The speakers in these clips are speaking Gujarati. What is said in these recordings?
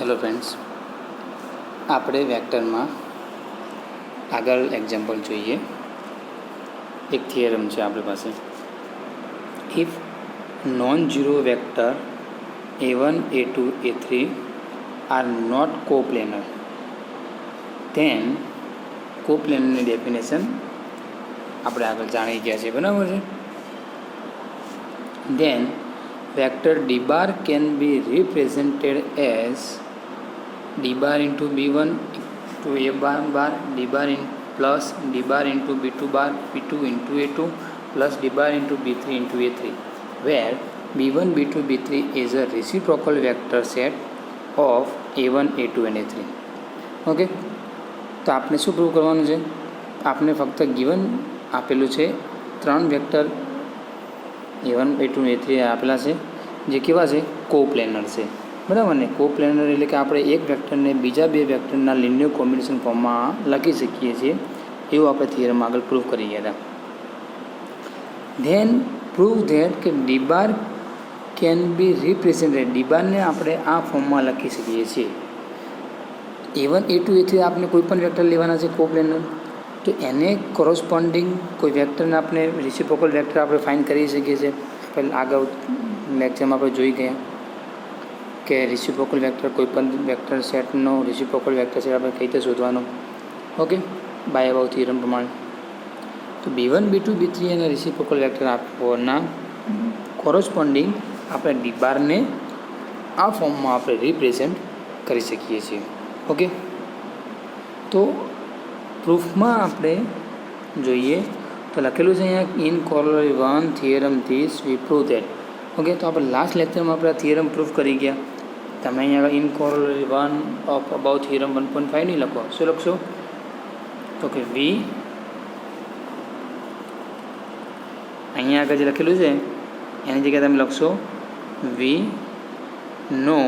હેલો ફ્રેન્ડ્સ, આપણે વેક્ટરમાં આગળ એક્ઝામ્પલ જોઈએ. એક થિયરમ છે આપણી પાસે. If non zero vector a1 a2 a3 are not coplanar, then કોપ્લેનરની ડેફિનેશન આપણે આગળ જાણી ગયા છે, બરાબર છે. Then vector d bar can be represented as d bar into b1 to a bar, d bar in plus d bar into b2 bar, b2 into a2 plus d bar into b3 into a3, where b1 b2 b3 is a reciprocal vector set of a1 a2 and a3. Okay, તો આપણે શું પ્રૂવ કરવાનું છે? આપણે ફક્ત ગિવન આપેલું છે ત્રણ વેક્ટર a1 a2 a3 આપેલા છે, જે કેવા છે? કોપ્લેનર છે, બરાબર ને. કોપ્લેનર એટલે કે આપણે એક વેક્ટરને બીજા બે વેક્ટરના લિનિયર કોમ્બિનેશન ફોર્મમાં લખી શકીએ છીએ, એવું આપણે થિયરમ આગળ પ્રૂવ કરી ગયા હતા. ધેન પ્રૂવ ધેટ કે D bar can be represented, D બારને આપણે આ ફોર્મમાં લખી શકીએ છીએ. a1 a2 a3 આપણે કોઈ પણ વેક્ટર લેવાના છે કોપ્લેનર, તો એને કોરોસ્પોન્ડિંગ કોઈ વેક્ટરને આપણે રિસિપ્રોકલ વેક્ટર આપણે ફાઇન્ડ કરી શકીએ છીએ. પહેલાં આગળ લેક્ચરમાં આપણે જોઈ ગયા કે રિસિપ્રોકલ વેક્ટર કોઈ પણ વેક્ટર સેટનો રિસિપ્રોકલ વેક્ટર સેટ આપણે કઈ રીતે શોધવાનો. ઓકે, બાય અબાઉ થિયરમ પ્રમાણે. તો b1 b2 b3 અને રિસિપ્રોકલ વેક્ટર આપવાના કોરોસ્પોન્ડિંગ આપણે ડી બારને આ ફોર્મમાં આપણે રિપ્રેઝેન્ટ કરી શકીએ છીએ. ઓકે, તો પ્રૂફમાં આપણે જોઈએ તો લખેલું છે અહીંયા in corollary 1 theorem this V prove that. Okay, તો આપણે લાસ્ટ લેક્ચરમાં આપણે થિયરમ પ્રૂફ કરી ગયા. તમે અહીંયા in corollary 1 of about theorem 1.5 નહીં લખો. શું લખશો? તો કે વી, અહીંયા આગળ જે લખેલું છે એની જગ્યાએ તમે લખશો we know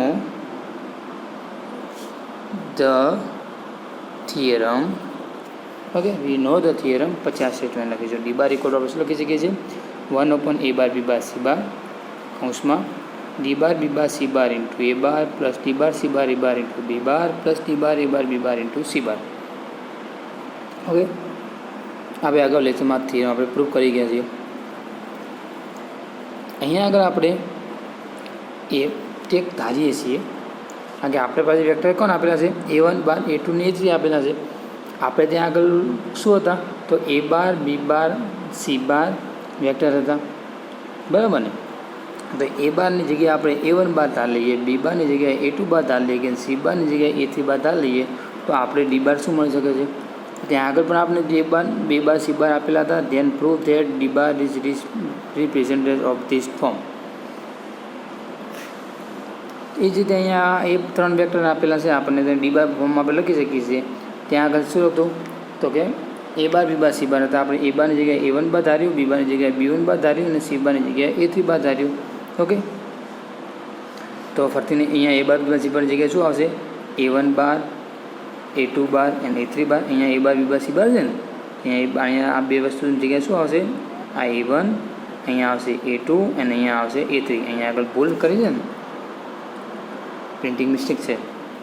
the theorem. Okay, we know the theorem 50 statement લખીશું. ડી બાર ઇક્વલ આપણે શું લખી શકીએ છીએ? 1/a બાર b બાર c બાર કૌંસમાં D bar b bar c bar into a bar plus D bar c bar a bar into b bar plus D bar a bar b bar into c bar. Okay, હવે આગળ લેક્ચરમાં થિયરમ આપણે પ્રૂફ કરી ગયા છીએ. અહીંયા આગળ આપણે એ ટેક ધારીએ છીએ, કારણ કે આપણે પાસે વેક્ટર કોણ આપેલા છે? a1 બાર a2 ને a3 આપેલા છે. આપણે ત્યાં આગળ શું હતા? તો a bar b bar c bar vector હતા, બરાબર ને. તો એ બારની જગ્યાએ આપણે a1 બાર ધાર લઈએ, b બારની જગ્યાએ a2 બાર ધાર લઈએ, c બારની જગ્યાએ a3 બાર ધાર લઈએ, તો આપણે d બાર શું મળી શકે છે? ત્યાં આગળ પણ આપણે a bar b bar c bar આપેલા હતા. Then prove that d bar is representative of this form. એ જ રીતે અહીંયા એ ત્રણ વેક્ટર આપેલા છે, આપણને ડી બાર ફોર્મમાં આપણે લખી શકીએ છીએ. ત્યાં આગળ શું હતું? તો કે a bar b bar c બાર હતા. આપણે a બારની જગ્યાએ a1 બાર ધાર્યું, b બારની જગ્યાએ b1 બાર ધાર્યું અને c બારની જગ્યાએ a3 બાર ધાર્યું. ઓકે, તો ફરીથી અહીંયા a bar b bar c બારની જગ્યાએ શું આવશે? a1 બાર a2 બાર અને a3 બાર. અહીંયા a bar b bar c બાર છે ને, અહીંયા આ બે વસ્તુની જગ્યાએ શું આવશે? આ a1, અહીંયા આવશે a2 અને અહીંયા આવશે a3. અહીંયા આગળ ભૂલ કરી છે ને, પ્રિન્ટિંગ મિસ્ટેક છે.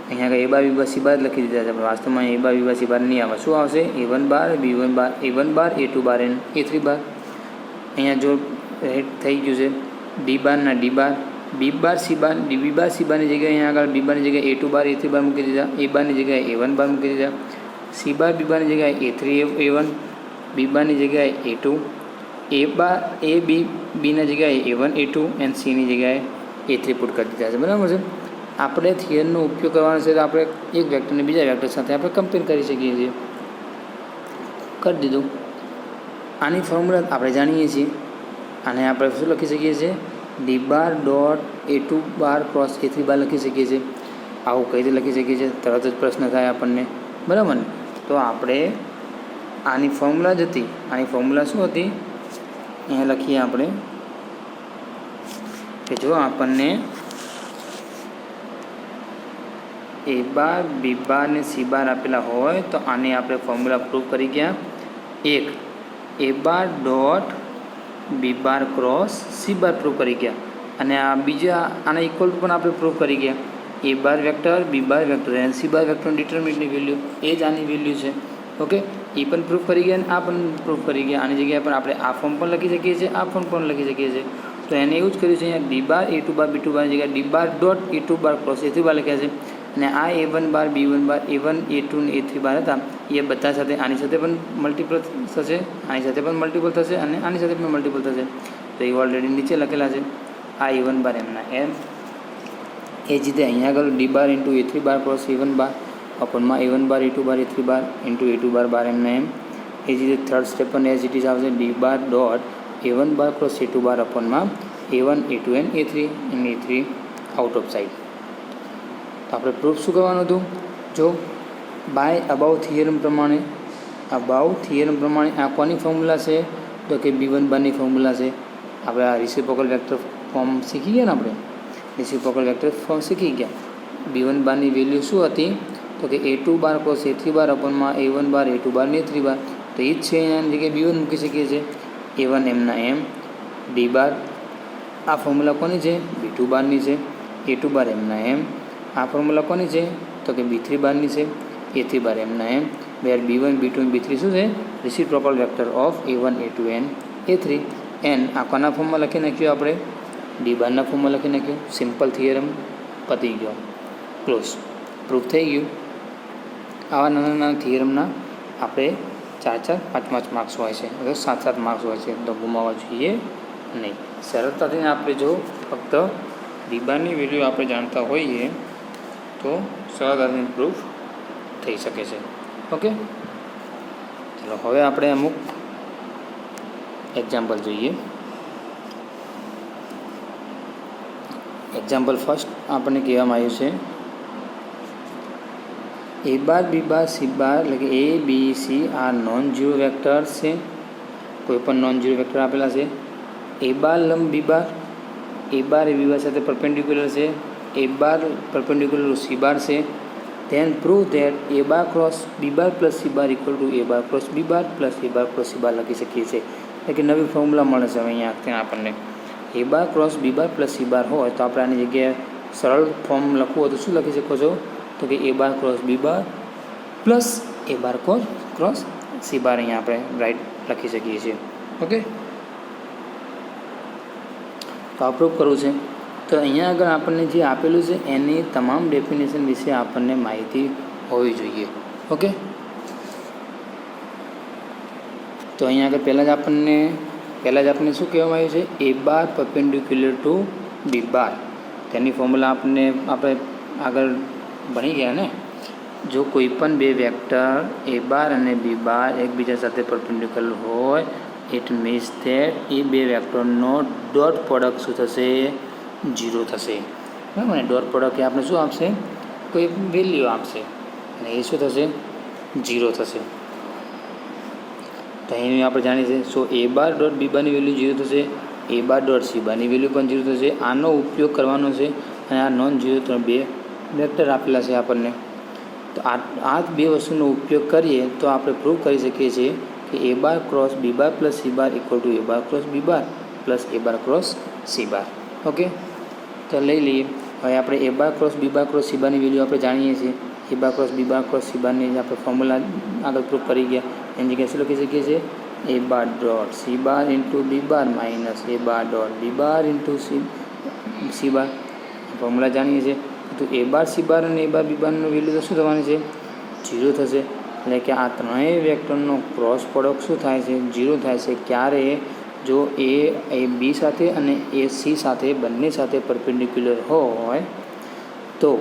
અહીંયા આગળ a bar b bar c બાર લખી દીધા છે, પણ વાસ્તવમાં a bar b bar c બાર નહીં આવે. શું આવશે? a1 બાર b1 બાર a1 બાર a2 બાર અને a3 બાર. અહીંયા જો રેડ થઈ ગયું છે ડી બારના ડી બાર, બી બાર સી બાર, ડી બાર સી બારની જગ્યાએ અહીંયા આગળ બી બારની જગ્યાએ a2 બાર a3 બાર મૂકી દીધા, a બારની જગ્યાએ a1 બાર મૂકી દીધા, સી બાર બી બારની જગ્યાએ a3 a1, બી બારની જગ્યાએ a2, a બાર a બી બીના જગ્યાએ a1 a2 અને સીની જગ્યાએ a3 પુટ કરી દીધા છે, બરાબર છે. આપણે થિયરનો ઉપયોગ કરવાનો છે તો આપણે એક વેક્ટરને બીજા વેક્ટર સાથે આપણે કમ્પેર કરી શકીએ છીએ. કરી દીધું. આની ફોર્મ્યુલા આપણે જાણીએ છીએ. આને આપણે શું લખી શકીએ છીએ? ડી બાર ડોટ a2 બાર ક્રોસ a3 બાર લખી શકીએ છીએ. આવું કઈ રીતે લખી શકીએ છીએ? તરત જ પ્રશ્ન થાય આપણને, બરાબર ને. તો આપણે આની ફોર્મ્યુલા જ હતી. આની ફોર્મ્યુલા શું હતી? અહીંયા લખીએ આપણે કે જો આપણને a બાર b બાર ને c બાર આપેલા હોય તો આને આપણે ફોર્મ્યુલા પ્રૂવ કરી ગયા. એક a bar dot b bar cross c bar prove કરી ગયા, અને આ બીજા આના ઇક્વલ પણ આપણે પ્રૂવ કરી ગયા. એ બાર વેક્ટર બી બાર વેક્ટર અને સી બાર વેક્ટરનું ડિટર્મિનન્ટની વેલ્યુ એ જ આની વેલ્યુ છે. ઓકે, એ પણ પ્રૂફ કરી ગયા અને આ પણ પ્રૂફ કરી ગયા. આની જગ્યાએ પણ આપણે આ ફોર્મ પણ લખી શકીએ છીએ, આ ફોર્મ પણ લખી શકીએ છીએ. તો એને એવું જ કર્યું છે અહીંયા D bar A two bar B two બારની જગ્યાએ ડી બાર ડોટ એ ટુ બાર ક્રોસ એ થ્રી બાર લખ્યા છે. અને આ એ one bar B one bar A one A two ને એ થ્રી બાર હતા એ બધા સાથે આની સાથે પણ મલ્ટિપલ થશે, આની સાથે પણ મલ્ટિપલ થશે અને આની સાથે પણ મલ્ટિપલ થશે. તો એ ઓલરેડી નીચે લખેલા છે. આ એ વન બાર એમના એમ એ જ રીતે અહીંયા આગળ D bar into A three bar cross A one bar અપનમાં A one bar A two bar A three bar into A two bar bar એમના એમ. એ જ રીતે થર્ડ સ્ટેપ પણ એઝ ઇટ ઇઝ આવશે D bar dot A one bar cross A two bar અપનમાં A one A two and A three and A three out of side. તો આપણે પ્રૂફ શું કરવાનું હતું? જો બાય અબાઉ થિયરમ પ્રમાણે આ કોની ફોર્મ્યુલા છે? તો કે બી વન બારની ફોર્મ્યુલા છે. આપણે આ રિસિપ્રોકલ વેક્ટર ફોર્મ શીખી ગયા ને, આપણે રિસિપ્રોકલ વેક્ટર ફોર્મ શીખી ગયા. બી વન બારની વેલ્યુ શું હતી? તો કે એ ટુ બાર ક્રોસ એ થ્રી બાર અપનમાં A one bar A two બાર ને એ થ્રી બાર. તો એ જ છે, એની જગ્યાએ બી વન મૂકી શકીએ છીએ. એ વન એમના એમ ડી બાર, આ ફોર્મ્યુલા કોની છે? બી ટુ બારની છે. એ ટુ બાર એમના એમ, આ ફોર્મ્યુલા કોની છે? તો કે બી થ્રી બારની છે. એ થ્રી બાર એમના એમ where B one B two B three શું છે? Reciprocal vector of A one A two and A three. And આ કોના ફોર્મમાં લખી નાખ્યું? આપણે ડી બારના ફોર્મમાં લખી નાખ્યું. સિમ્પલ થિયરમ પતી ગયો, ક્લોઝ, પ્રૂફ થઈ ગયું. આવા નાના નાના થિયરમના આપણે 4-4, 5-5 માર્ક્સ હોય છે, અથવા 7-7 માર્ક્સ હોય છે. તો ગુમાવવા જોઈએ નહીં. સરળતાથી આપણે જો ફક્ત ડી બારની વેલ્યુ આપણે જાણતા હોઈએ તો સરળતાથી પ્રૂફ થઈ શકે છે. ઓકે, ચલો હવે આપણે અમુક એક્ઝામ્પલ જોઈએ. એક્ઝામ્પલ ફર્સ્ટ આપણને કહેવામાં આવ્યું છે A bar B bar C bar એટલે કે એ બી સી આ નોન ઝીરો વેક્ટર્સ છે. કોઈ પણ નોન ઝીરો વેક્ટર આપેલા છે. એ બાર લંબ બી બાર, એ બાર એ બી બાર સાથે પરપેન્ડિક્યુલર છે. A bar perpendicular C bar છે. Then prove that A bar cross B bar plus C bar equal to A bar cross B bar plus A bar cross C bar લખી શકીએ છીએ. એટલે કે નવી ફોર્મ્યુલા મળે છે હવે અહીંયા ત્યાં આપણને. એ bar cross B bar plus C બાર હોય તો આપણે આની જગ્યાએ સરળ ફોર્મ લખવું હોય તો શું લખી શકો છો? તો કે A bar cross B bar plus A bar cross C બાર અહીંયા આપણે રાઈટ લખી શકીએ છીએ. ઓકે, તો આ પ્રૂફ કરવું છે. તો અહીંયા આગળ આપણને જે આપેલું છે એની તમામ ડેફિનેશન વિશે આપણને માહિતી હોવી જોઈએ. ઓકે, તો અહીંયા આગળ પહેલાં જ આપણને શું કહેવામાં આવ્યું છે? એ બાર પરપેન્ડિક્યુલર ટુ બી બાર. તેની ફોર્મ્યુલા આપણે આગળ ભણી ગયા ને. જો કોઈ પણ બે વેક્ટર એ બાર અને બી બાર એકબીજા સાથે પરપેન્ડિક્યુલર હોય ઇટ મીન્સ ધેટ એ બે વેક્ટરનો ડોટ પ્રોડક્ટ શું થશે? 0 થશે. બરાબર ને? ડોટ પ્રોડક્ટ એ આપણે શું આપશે? કોઈ વેલ્યુ આપશે અને એ શું થશે? 0 થશે. તો અહીં આપણે જાણીએ છીએ. સો એ બાર ડોટ બી બારની વેલ્યુ 0 થશે, એ બાર ડોટ સી બારની વેલ્યુ પણ 0 થશે. આનો ઉપયોગ કરવાનો છે અને આ નોન 0 બે વેક્ટર આપેલા છે આપણને. તો આ બે વસ્તુનો ઉપયોગ કરીએ તો આપણે પ્રૂવ કરી શકીએ છીએ કે A bar cross B bar plus C bar equal to A bar cross B bar plus A bar cross C bar. Okay, તો લઈ લઈએ. હવે આપણે A bar cross B bar cross C બારની વેલ્યુ આપણે જાણીએ છીએ. A bar cross B bar cross C બારની આપણે ફોર્મ્યુલા આગળ પ્રૂફ કરી ગયા. એની જગ્યાએ શું લખી શકીએ છીએ? A bar dot C bar into B bar minus A bar dot B bar into C bar. Formula જાણીએ છીએ. તો એ બાર સી બાર અને એ બાર બી બારનું વેલ્યુ તો શું થવાની છે? 0 થશે. એટલે કે આ ત્રણેય વેક્ટરનો ક્રોસ પ્રોડક્ટ શું થાય છે? 0 થાય છે. ક્યારે? જો એ બી સાથે અને એ સી સાથે બંને સાથે પરપેન્ડિક્યુલર હોય તો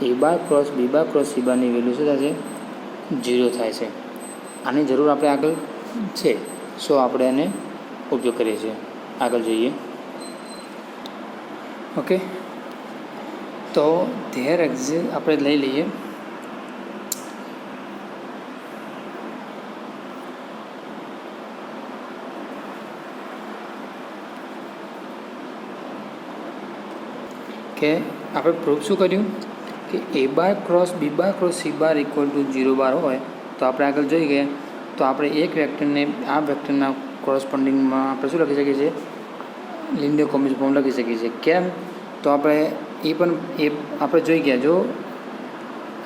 એ bar cross B bar cross C બારની વેલ્યુ શું થાય છે? 0 થાય છે. આની જરૂર આપણે આગળ છે, સો આપણે એને ઉપયોગ કરીએ છીએ. આગળ જોઈએ. ઓકે, તો ધેર એક્ઝિસ્ટ આપણે લઈ લઈએ. કે આપણે પ્રૂફ શું કર્યું કે A bar cross B bar cross C bar equal to 0 bar હોય તો આપણે આગળ જોઈ ગયા. તો આપણે એક વેક્ટરને આ વેક્ટરના કોરસ્પોન્ડિંગમાં આપણે શું લખી શકીએ છીએ? લિનિયર કોમ્બિનેશન ફોર્મ લખી શકીએ છીએ. કેમ? તો આપણે એ પણ એ આપણે જોઈ ગયા. જો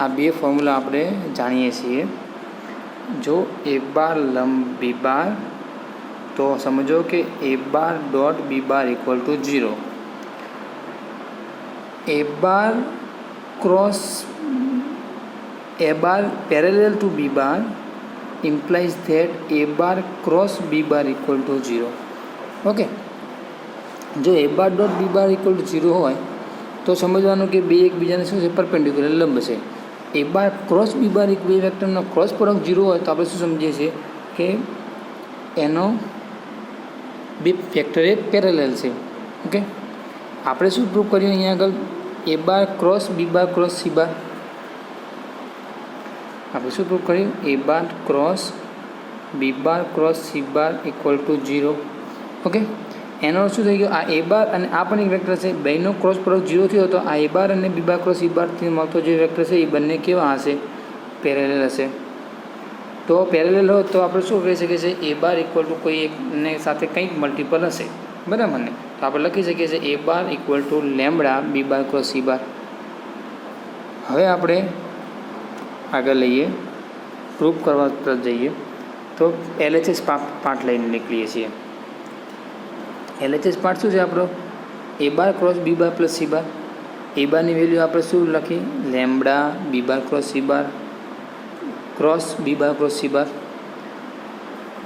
આ બે ફોર્મ્યુલા આપણે જાણીએ છીએ. જો એ બાર લંબ બી બાર, તો સમજો કે A bar dot B bar equal to 0. A bar cross a bar parallel to b bar implies that a bar cross b bar equal to 0. Okay, જો a bar dot b bar equal to 0 હોય તો સમજવાનું કે બે એકબીજાને શું છે, પરપેન્ડિક્યુલર લંબ છે. a bar cross b bar એક બે વેક્ટરનો ક્રોસ પ્રોડક્ટ 0 હોય તો આપણે શું સમજીએ છીએ કે એનો બે વેક્ટર એક પેરેલલ છે. ઓકે, આપણે શું પ્રૂવ કર્યું અહીંયા આગળ? a bar cross b bar cross c bar. આપણે શું પ્રૂવ કર્યું? A bar cross B bar cross C bar equal to 0. Okay, એનો શું થઈ ગયો? આ એ બાર અને આ પણ એક વેક્ટર છે, બેનો ક્રોસ પ્રોડક્ટ 0 થયો તો આ એ બાર અને બી બાર ક્રોસ સી બારથી મળતો જે વેક્ટર છે એ બંને કેવા હશે? પેરેલલ હશે. તો પેરેલલ હોય તો આપણે શું કહી શકીએ છીએ? એ બાર ઇક્વલ ટુ કોઈ એકને સાથે કંઈક મલ્ટિપલ હશે, બરાબર ને? તો આપણે લખી શકીએ છીએ A bar equal to lambda B bar cross C bar. હવે આપણે આગળ લઈએ, પ્રૂફ કરવા તરફ જઈએ. તો LHS પાર્ટ લઈને નીકળીએ છીએ. LHS પાર્ટ શું છે આપણો? એ bar cross B bar plus C બાર. એ બારની વેલ્યુ આપણે શું લખી? Lambda B bar cross C bar cross B bar cross C bar.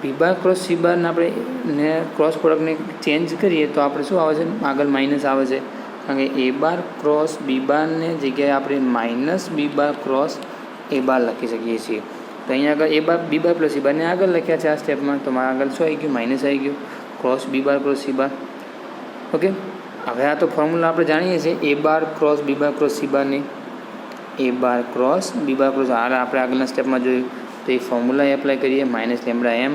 B bar cross C બારને આપણે ક્રોસ પ્રોડક્ટને ચેન્જ કરીએ તો આપણે શું આવે છે? આગળ માઇનસ આવે છે, કારણ કે એ બાર ક્રોસ બી બારને જગ્યાએ આપણે minus B bar cross A બાર લખી શકીએ છીએ. તો અહીંયા આગળ એ બાર બી બાર પ્લસ સી બારને આગળ લખ્યા છે આ સ્ટેપમાં, તો મારા આગળ શું આવી ગયું? માઇનસ આવી ગયું, cross B bar cross C bar. Okay, હવે આ તો ફોર્મ્યુલા આપણે જાણીએ છીએ A bar cross B bar cross C બારની. એ bar cross B bar cross હાલ આપણે આગળના સ્ટેપમાં જોયું તો એ ફોર્મ્યુલા એપ્લાય કરીએ. માઇનસ લેમ્બડા એમ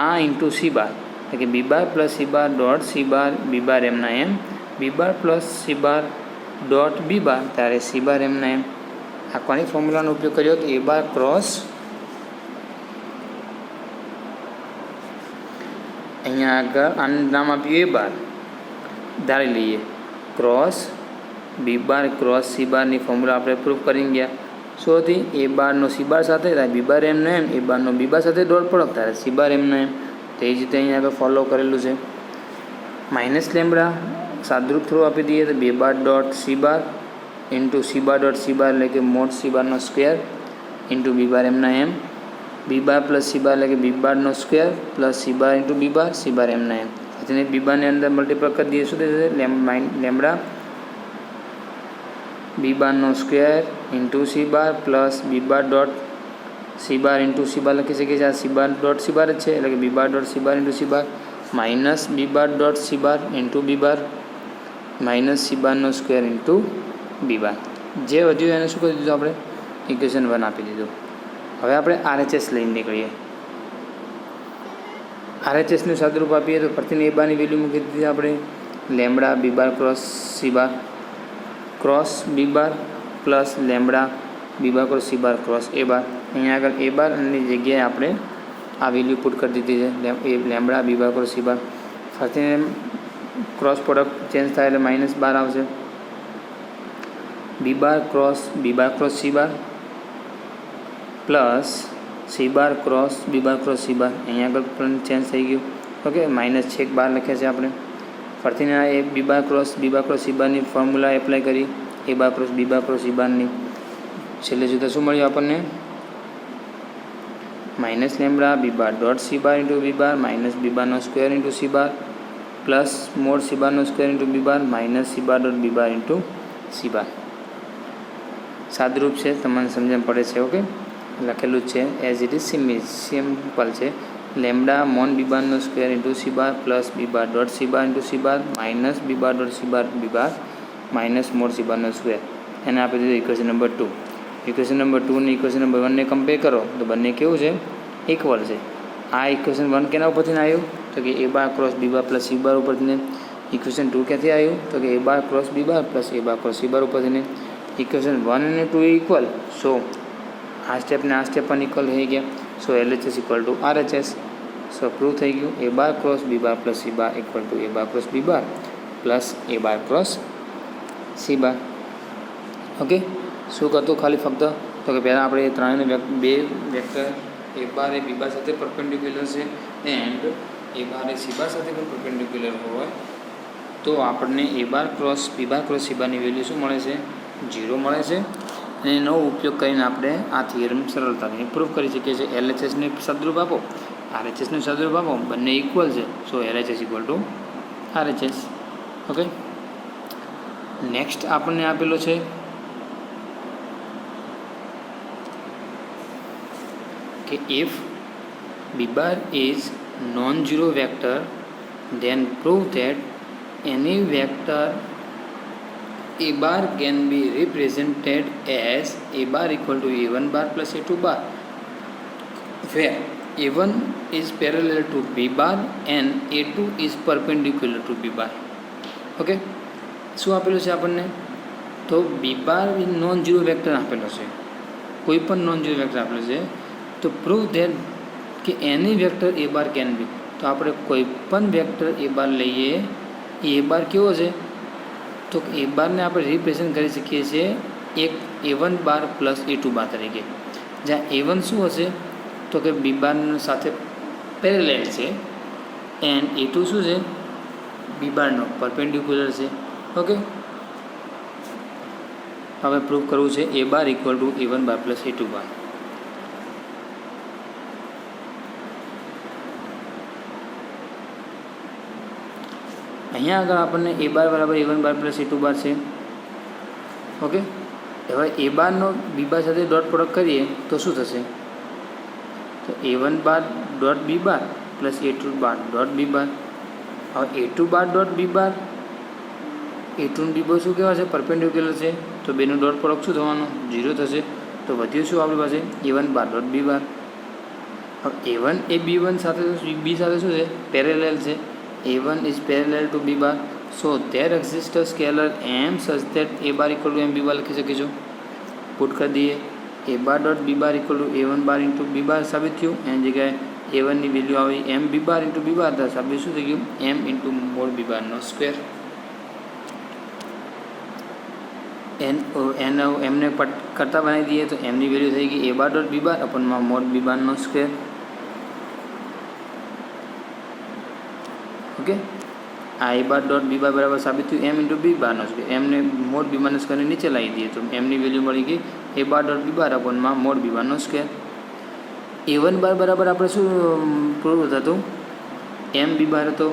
આ ઇન્ટુ સી બાર, એટલે કે B bar plus C bar dot C bar B bar એમના એમ, બી bar plus C bar dot B બાર ત્યારે સી બાર એમના એમ. આ કોની ફોર્મ્યુલાનો ઉપયોગ કર્યો? તો એ બાર ક્રોસ, અહીંયા આગળ આનું નામ આપ્યું એ બાર, ધારી લઈએ cross B bar cross C બારની ફોર્મ્યુલા આપણે પ્રૂફ કરી ગયા. શું હતી? એ બારનો સી બાર સાથે થાય બી બાર એમનો એમ, એ બારનો બી બાર સાથે ડોટ પ્રોડક્ટ થાય સી બાર એમનો એમ. તે જ રીતે અહીંયા આગળ ફોલો કરેલું છે. માઇનસ લેમ્બડા સાદરૂપ થ્રુ આપી દઈએ તો બે bar dot C bar into C bar dot C bar એટલે કે મોડ સી બારનો સ્ક્વેર ઇન્ટુ બી બાર એમના એમ, બી બાર પ્લસ સી બાર એટલે કે બી બારનો square plus C bar into B bar C bar એમના એમ. પછી બી બારની અંદર મલ્ટીપ્લાય કરી દઈએ શું થશે? લેમ્બડા બી બારનો square into C bar plus B bar dot C bar into C bar લખી શકીએ છીએ. આ C bar dot C bar જ છે, એટલે કે B bar dot C bar into C bar minus B bar dot C bar into B bar minus C બારનો સ્ક્વેર ઇન્ટુ બી બાર. જે વધ્યું એને શું કરી દીધું? આપણે ઇક્વેશન 1 આપી દીધું. હવે આપણે RHS લઈને નીકળીએ. RHSનું સાદુરૂપ આપીએ તો પ્રતિને એ બારની વેલ્યુ મૂકી દીધી આપણે lambda B bar cross C bar cross B bar plus lambda B bar cross C bar cross A બાર. અહીંયા આગળ એ બારની જગ્યાએ આપણે આ વેલ્યુ પુટ કરી દીધી છે, એ lambda B bar cross C બાર. ફરીને ક્રોસ પ્રોડક્ટ ચેન્જ થાય એટલે માઇનસ બાર આવશે. બી bar cross B bar cross C bar plus C bar cross B bar cross C બાર. અહીંયા આગળ પણ ચેન્જ થઈ ગયું. ઓકે, માઇનસ છેક બાર લખ્યા છે આપણે. ફરીથી A B bar cross C બારની ફોર્મ્યુલા એપ્લાય કરી A bar cross B bar cross C બારની. છેલ્લે જોતાં શું મળ્યું આપણને? Minus lambda B bar dot C bar into B bar minus B બારનો square into C bar plus mod C બારનો square into B bar minus C bar dot B bar into C bar. સાદરૂપ છે, તમને સમજણ પડે છે. ઓકે, લખેલું જ છે એઝ ઇટ ઇઝ સિમ્પલ છે. લેમ્બડા મોન બી બારનો square into C bar plus B bar dot C bar into C bar minus B bar dot C bar B bar minus mod C બારનો સ્ક્વેર. એને આપી દીધું ઇક્વેશન નંબર 2. ઇક્વેશન નંબર 2 ને ઇક્વેશન નંબર 1ને કમ્પેર કરો તો બંને કેવું છે? ઇક્વલ છે. આ ઇક્વેશન 1 કેના ઉપરથી આવ્યું? તો કે A bar cross B bar plus C બાર ઉપરથી. ઇક્વેશન 2 ક્યાંથી આવ્યું? તો કે A bar cross B bar plus A bar cross C બાર ઉપરથી. ઇક્વેશન 1 અને 2 ઇક્વલ, સો આ સ્ટેપ ને આ સ્ટેપ પણ ઇક્વલ થઈ ગયા. So LHS equal to RHS. So prove થઈ ગયું A bar cross B bar plus C bar equal to A bar cross B bar plus A bar cross C bar. Okay, શું કરતું ખાલી ફક્ત તો કે પહેલાં આપણે ત્રણેયને બે વેક્ટર એ બાર એ બી બાર સાથે પરપેન્ડિક્યુલર છે and A bar A C બાર સાથે પણ પરપેન્ડિક્યુલર હોય તો આપણને એ bar cross B bar cross C બારની વેલ્યુ શું મળે છે? 0 મળે છે. અને એનો ઉપયોગ કરીને આપણે આ થિયરમ સરળતાથી પ્રૂફ કરી શકીએ છીએ. LHSને સદરૂપ આપો, RHSને સદરૂપ આપો, બંને ઇક્વલ છે. So LHS equal to RHS. Okay, next આપણને આપેલો છે કે if B bar is non zero vector then prove that any vector a bar can be represented as a bar equal to a1 bar plus a2 bar where a1 is parallel to b bar and a2 is perpendicular to b bar. Okay, શું આપેલું છે આપણને? તો બી બાર નોન ઝીરો વેક્ટર આપેલો છે, કોઈ પણ નોન ઝીરો વેક્ટર આપેલો છે. તો પ્રૂવ ધેટ કે એની વેક્ટર એ બાર કેન બી, તો આપણે કોઈ પણ વેક્ટર એ બાર લઈએ, એ બાર કેવો છે? તો એ બારને આપણે રિપ્રેઝન્ટ કરી શકીએ છીએ એક A1 બાર પ્લસ A2 બાર તરીકે, જ્યાં A1 શું હશે? તો કે બી બાર સાથે પેરેલલ છે એન્ડ A2 શું છે? બી બારનો પરપેન્ડિક્યુલર છે. ઓકે, હવે પ્રૂફ કરવું છે A bar equal to A1 bar plus A2 bar. અહીંયા આગળ આપણને એ બાર બરાબર A1 બાર પ્લસ A2 બાર છે. ઓકે, હવે એ બારનો બી બાર સાથે ડોટ પ્રોડક્ટ કરીએ તો શું થશે? તો A1 બાર dot B bar plus A2 બાર ડોટ બી બાર. હવે A2 બાર ડોટ બી બાર, A2 ને બી બાર શું કહેવાય છે? પરપેન્ડિક્યુલર છે. તો બેનું ડોટ પ્રોડક્ટ શું થવાનું? 0 થશે. તો વધ્યું શું આપણી પાસે? A1 બાર ડોટ બી બાર. હવે A1 એ B1 સાથે બી સાથે શું છે? પેરેલલ છે. A1 is parallel to B bar, so there exists a scalar m such that A bar equal to m B bar લખી શકીશું. પુટ કરી દઈએ. A bar dot B bar equal to A1 bar into B bar સાબિત થયું. એની જગ્યાએ A1 ની વેલ્યુ આવી m B bar into B bar, તો સાબિત શું થઈ ગયું? m into mod B bar નો સ્ક્વેર. એમને કરતા બનાવી દઈએ તો m ની વેલ્યુ થઈ ગઈ A bar dot B bar અપનમાં mod B bar no square. Okay, આ એ બાર ડોટ બી બાર બરાબર સાબિત થયું એમ ઇન્ટુ બી બારનો સ્ક્વેર. એમને મોડ બી બારનો સ્ક્વેરને નીચે લાવી દઈએ તો એમની વેલ્યુ મળી ગઈ એ બાર ડોટ બી બાર અપોનમાં મોડ બી બારનો સ્ક્વેર. A1 બાર બરાબર આપણે શું પ્રૂવ થતું? એમ બી બાર હતો,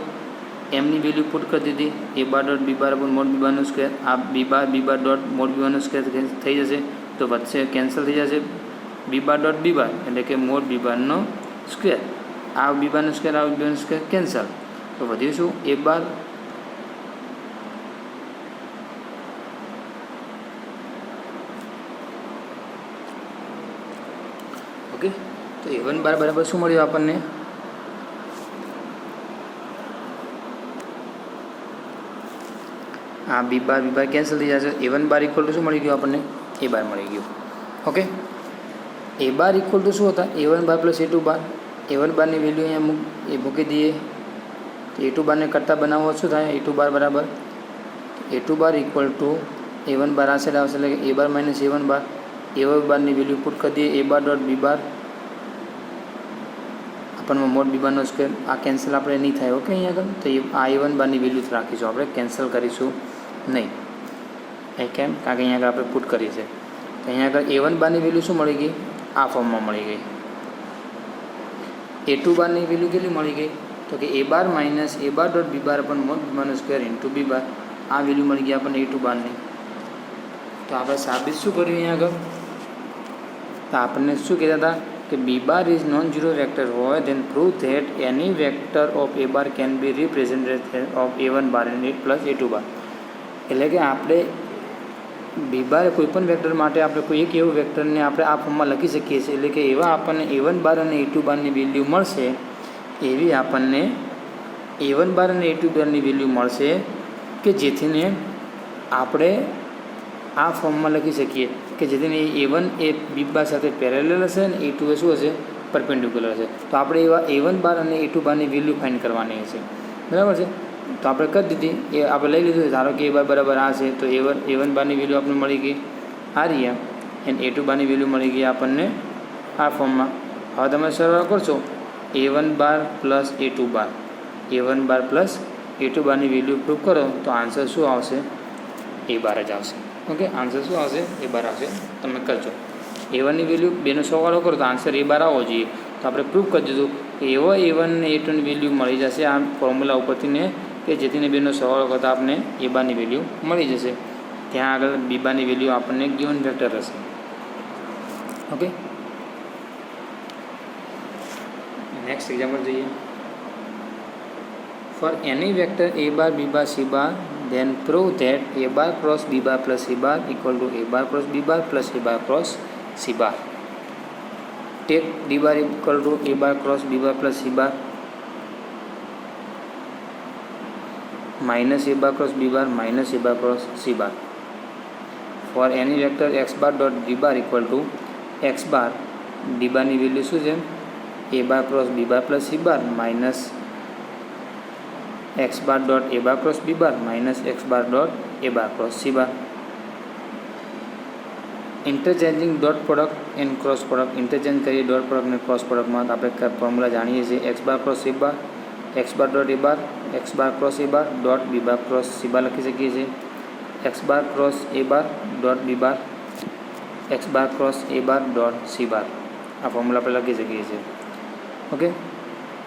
એમની વેલ્યુ પુટ કરી દીધી એ બાર ડોટ બી બાર અપોન મોડ બી બારનો સ્ક્વેર. આ બી બાર ડોટ મોડ બી બારનો સ્ક્વેર થઈ જશે તો વધશે, કેન્સલ થઈ જશે. બી બાર ડોટ બી બાર એટલે કે મોડ બી બારનો સ્ક્વેર. આ બી બારનો સ્ક્વેર આ બી બારનો સ્ક્વેર કેન્સલ. તો વધ્યું શું? એ બાર ઓકે, તો A1 બાર બરાબર શું મળ્યું આપણને? આ બી બાર કેન્સલ થઈ જશે. A1 બાર ઇક્વલ ટુ શું મળી ગયું આપણને? એ બાર મળી ગયું. ઓકે, એ બાર ઇક્વલ ટુ શું હતા? A1 બાર પ્લસ A2 બાર. A1 બારની વેલ્યુ અહીંયા મૂકી દઈએ. A2 બારને કરતાં બનાવવો શું થાય? A2 બાર બરાબર A2 bar equal to A1 બાર આ સાઈડ આવશે એટલે કે A bar minus A1 bar. A1 બારની વેલ્યુ પુટ કરી દઈએ A bar dot B bar આપણમાં મોડ બી બારનો સ્ક્વેર. આ કેન્સલ આપણે નહીં થાય. ઓકે, અહીંયા આગળ તો આ A1 બારની વેલ્યુ રાખીશું, આપણે કેન્સલ કરીશું નહીં. એ કેમ? કારણ કે અહીંયા આગળ આપણે પુટ કરી છે. તો અહીંયા આગળ A1 બારની વેલ્યુ શું મળી ગઈ? આ ફોર્મમાં મળી ગઈ. A2 બારની વેલ્યુ કેટલી મળી ગઈ? તો કે A bar minus A bar dot B bar પણ મોડ બી બારનો સ્ક્વેર ઇન્ટુ બી બાર. આ વેલ્યુ મળી ગઈ આપણને A2 બારની. તો આપણે સાબિત શું કર્યું અહીંયા આગળ? તો આપણને શું કહેતા હતા કે B bar is non zero vector હોય then prove that any vector of A bar can be represented of A1 bar and plus A2 bar. એટલે કે આપણે બી બાર કોઈપણ વેક્ટર માટે આપણે કોઈ એક એવું વેક્ટરને આપણે આ ફોર્મમાં લખી શકીએ છીએ. એટલે કે એવા આપણને A1 બાર અને A2 બારની વેલ્યુ મળશે, એવી આપણને A1 બાર અને A2 બારની વેલ્યુ મળશે કે જેથીને આપણે આ ફોર્મમાં લખી શકીએ કે જેથી A1 એ બી બાર સાથે પેરેલલ હશે અને A2 એ શું હશે? પરપેન્ડિક્યુલર હશે. તો આપણે એવા A1 બાર અને A2 બારની વેલ્યુ ફાઇન્ડ કરવાની હશે. બરાબર છે. તો આપણે કરી દીધી, એ આપણે લઈ લીધું. ધારો કે એ બાર બરાબર આ છે, તો A1 બારની વેલ્યુ આપણને મળી ગઈ આ રહ્યા, અને A2 બારની વેલ્યુ મળી ગઈ આપણને આ ફોર્મમાં. હવે તમે સરળ કરશો A1 બાર પ્લસ A2 બાર, A1 બાર પ્લસ A2 બારની વેલ્યુ પ્રૂવ કરો તો આન્સર શું આવશે? A બાર જ આવશે. ઓકે, આન્સર શું આવશે? A બાર આવશે. તમે કરજો A1ની વેલ્યુ બેનો સરવાળો કરો તો આન્સર A બાર આવવો જોઈએ. તો આપણે પ્રૂવ કરી દીધું કે એવો A1 અને A2ની વેલ્યુ મળી જશે આ ફોર્મ્યુલા ઉપરથી ને, કે જેથીને બેનો સરવાળો કરતાં આપણને A બારની વેલ્યુ મળી જશે. ત્યાં આગળ B બારની વેલ્યુ આપણને ગિવન વેક્ટર હશે. ઓકે, નેક્સ્ટ એક્ઝામ્પલ જોઈએ. For any vector A bar B bar C bar then prove that A bar cross B bar plus C bar equal to A bar cross B bar plus A bar cross C bar. Take D bar equal to A bar cross B bar plus C bar minus A bar cross B bar minus A bar cross C bar. For any vector x bar dot D bar equal to x bar, D bar ની વેલ્યુ શું છે? A bar cross B bar plus C bar minus x bar dot A bar cross B bar minus x bar dot A bar cross C bar. Interchanging dot product and cross product. Interchange કરીએ ડોટ પ્રોડક્ટ અને ક્રોસ પ્રોડક્ટમાં આપણે ફોર્મ્યુલા જાણીએ છીએ. X bar cross C bar, X bar dot A bar, X bar cross A bar dot B bar cross C bar લખી શકીએ છીએ. X bar cross A bar dot B bar, X bar cross A bar dot C bar. આ ફોર્મ્યુલા આપણે લખી શકીએ છીએ. Okay,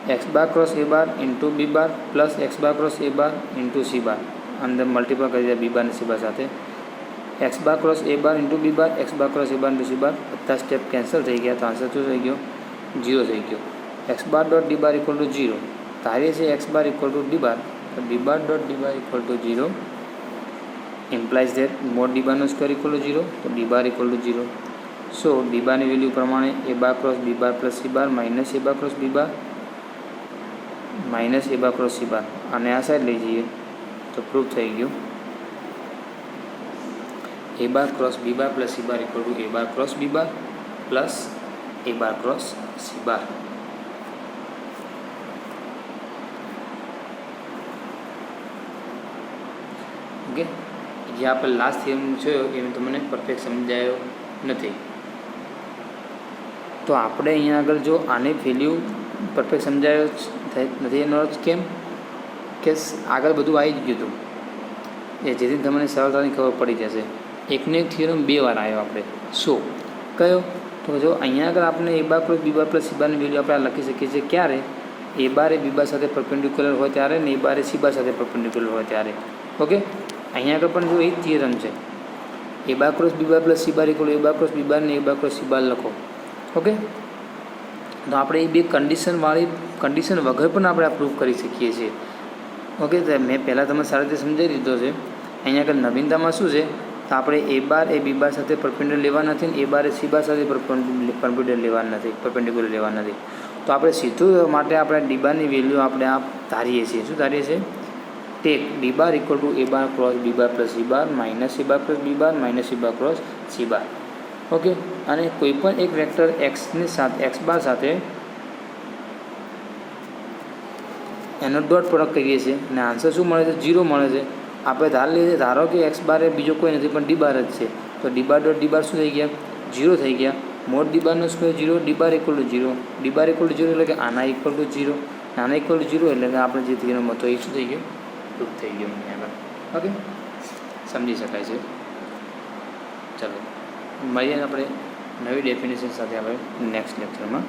X bar cross A bar into B bar plus X bar cross A bar into C bar अंदर मल्टीपल कर दिया बी बार ने सी बार साथ. X bar cross A bar into B bar, X bar cross A bar into C bar बधा स्टेप कैंसल थी गया तो आंसर शू थी गयो? 0 थी गयो. X bar dot D bar equal to 0 धारीए छे X bar equal to D bar, तो D bar dot D bar equal to 0 implies that mod D bar नो स्क्वायर इक्वल टू 0, तो D bar equal to 0. So D bar की वेल्यू प्रमाणे A bar cross B bar plus C bar minus A bar cross B bar minus A bar cross C बार आने आ साइड लई जाइए तो प्रूव थी गयु A bar cross B bar plus C bar equal to A bar cross B bar plus A bar cross C bar. Okay, जे आप लास्ट थीअरम जो ए तमने परफेक्ट समझायो नहीं, तो आपणे अहींया आगळ जो आने वेल्यू परफेक्ट समझायो नहीं एनो अर्थ केम के आगळ बधुं आई ज गयुं हतुं ए जेथी तमने सरळताथी खबर पड़ी जशे. एकने एक थीअरम 2 वार आव्यो आपणे. सो कयो? तो जो अहींया आगळ आपणे ए बार plus B bar plus C बार ની વેલ્યુ આપણે લખી શકીએ છીએ ક્યારે? ए बार ए बी बार સાથે પરપેન્ડિક્યુલર હોય ત્યારે ને ए बार ए सी बार સાથે પરપેન્ડિક્યુલર હોય ત્યારે. ઓકે, અહીંયા આગળ પણ જો એ જ થિયરમ છે. ए bar cross B bar plus C bar equal ए बार क्रॉस बी बार ने ए बार क्रॉस सी बार लखो. ओके, तो આપણે એ બે કન્ડિશન વગર પણ આપણે આ પ્રૂફ કરી શકીએ છીએ. ઓકે, તો મેં પહેલાં તમને સારી રીતે સમજાવી દીધો છે. અહીંયા આગળ નવીનતામાં શું છે? તો આપણે એ બાર એ બી બાર સાથે પરપેન્ડિક્યુલર લેવા નથી ને એ બાર એ સી બાર સાથે પરપેન્ડિક્યુલર લેવા નથી. તો આપણે સીધું માટે આપણે ડી બારની વેલ્યુ આપણે આ ધારીએ છીએ. શું ધારીએ છીએ? Take D bar equal to A bar cross B bar plus C bar minus A bar cross B bar minus C bar cross C bar. Okay, અને કોઈપણ એક વેક્ટર એક્સની સાથે એક્સ બાર સાથે એનો ડોટ પ્રોડક્ટ કરીએ છીએ અને આન્સર શું મળે છે? 0 મળે છે. આપણે ધારી લઈએ ધારો કે એક્સ બાર એ બીજો કોઈ નથી પણ ડી બાર જ છે, તો ડી બાર ડોટ ડી બાર શું થઈ ગયા? 0 થઈ ગયા. મોડ ડી બારનો square 0, D bar equal to 0, D bar equal to 0 એટલે કે આના ઇક્વલ ટુ 0, આના ઇક્વલ ટુ 0 એટલે કે આપણે જે થિયરમ હતો એ શું થઈ ગયો? પ્રૂફ થઈ ગયો આગળ. ઓકે, સમજી શકાય છે. ચાલો મળીએ આપણે નવી ડેફિનેશન સાથે આપણે નેક્સ્ટ લેક્ચરમાં.